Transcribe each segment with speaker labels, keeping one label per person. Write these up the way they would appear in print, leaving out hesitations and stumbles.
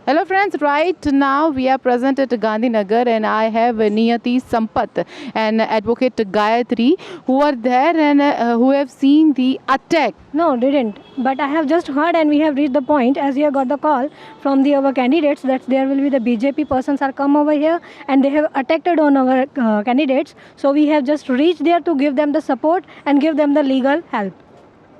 Speaker 1: Hello friends, right now we are present at Gandhinagar and I have Niyati Sampath and advocate Gayatri who are there and who have seen the attack.
Speaker 2: No, didn't. But I have just heard and we have reached the point as we have got the call from the our candidates that there will be the BJP persons are come over here and they have attacked on our candidates. So we have just reached there to give them the support and give them the legal help.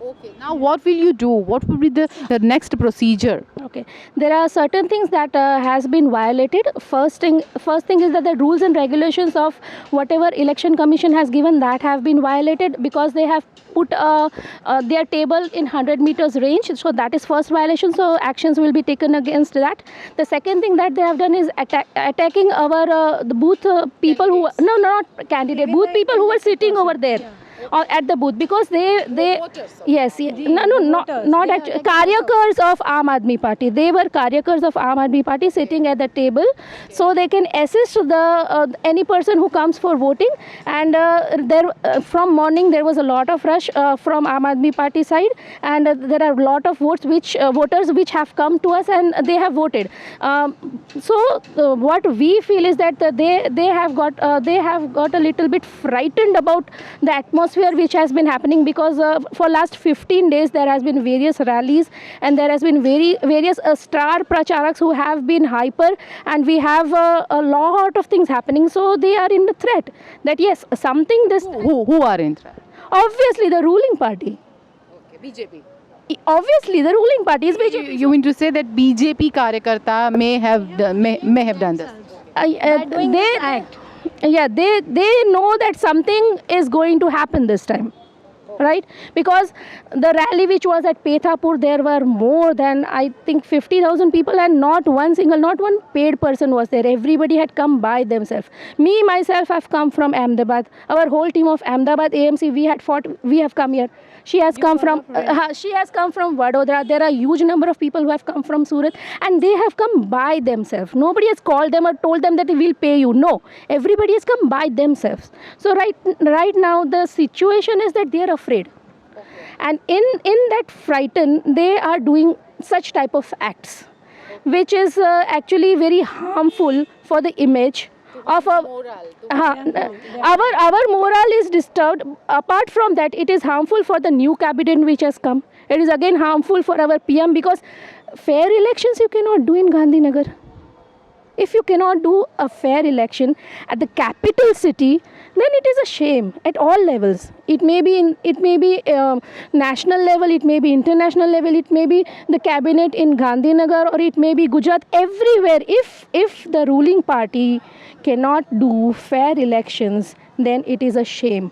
Speaker 1: Okay. Now what will you do? What will be the next procedure?
Speaker 3: Okay, there are certain things that has been violated. First thing is that the rules and regulations of whatever election commission has given that have been violated because they have put their table in 100 meters range. So that is first violation. So actions will be taken against that. The second thing that they have done is attacking our the booth people who no not candidate booth people who were sitting over there. Or at the booth because they yes not actually karyakars of Aam Aadmi Party. They were karyakars of Aam Aadmi Party sitting at the table so they can assist the any person who comes for voting. And there from morning there was a lot of rush from Aam Aadmi Party side, and there are a lot of voters which have come to us and they have voted. What we feel is that they have got a little bit frightened about the atmosphere which has been happening because for last 15 days there has been various rallies and there has been various star pracharaks who have been hyper, and we have a lot of things happening. So they are in the threat that yes, something this
Speaker 1: Who are in threat?
Speaker 3: obviously the ruling party.
Speaker 1: Okay, BJP.
Speaker 3: Obviously the ruling party is BJP.
Speaker 1: You mean to say that BJP karyakarta may have done this?
Speaker 2: Doing this act.
Speaker 3: Yeah, they know that something is going to happen this time, right? Because the rally which was at Pethapur, there were more than I think 50,000 people, and not one paid person was there. Everybody had come by themselves. Me myself have come from Ahmedabad. Our whole team of Ahmedabad AMC, we have come here. She has come from Vadodara. There are huge number of people who have come from Surat, and they have come by themselves. Nobody has called them or told them that they will pay you. No, everybody has come by themselves. So right now the situation is that they are afraid, and in that frighten they are doing such type of acts, which is actually very harmful for the image of our morale is disturbed. Apart from that, it is harmful for the new cabinet which has come. It is again harmful for our PM because fair elections you cannot do in Gandhinagar. If you cannot do a fair election at the capital city, then it is a shame at all levels. It may be national level, it may be international level, it may be the cabinet in Gandhinagar, or it may be Gujarat. Everywhere, if the ruling party cannot do fair elections, then it is a shame.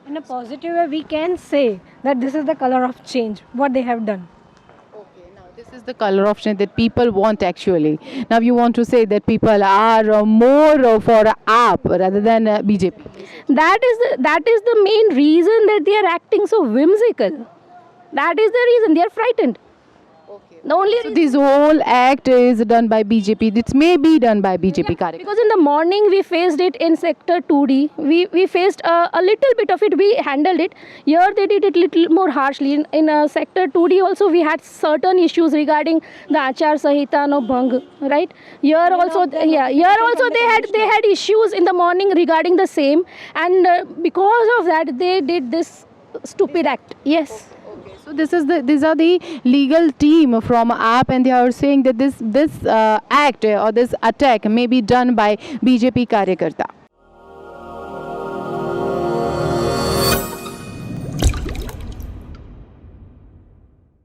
Speaker 2: In a positive way, we can say that this is the color of change, what they have done.
Speaker 1: Okay, now this is the color of change that people want actually. Now you want to say that people are more for AAP rather than BJP.
Speaker 3: That is the main reason that they are acting so whimsical. That is the reason they are frightened.
Speaker 1: Okay.
Speaker 3: The only
Speaker 1: So this whole act is done by BJP. This may be done by BJP karyakarta.
Speaker 3: because in the morning we faced it in sector 2D. We faced a little bit of it. We handled it. Here they did it little more harshly. In sector 2D also we had certain issues regarding the Achar Sahita no Bhang, right? Here also they had issues in the morning regarding the same, and because of that they did this stupid act. Yes.
Speaker 1: Okay, so these are the legal team from AAP, and they are saying that this act or this attack may be done by BJP karyakarta.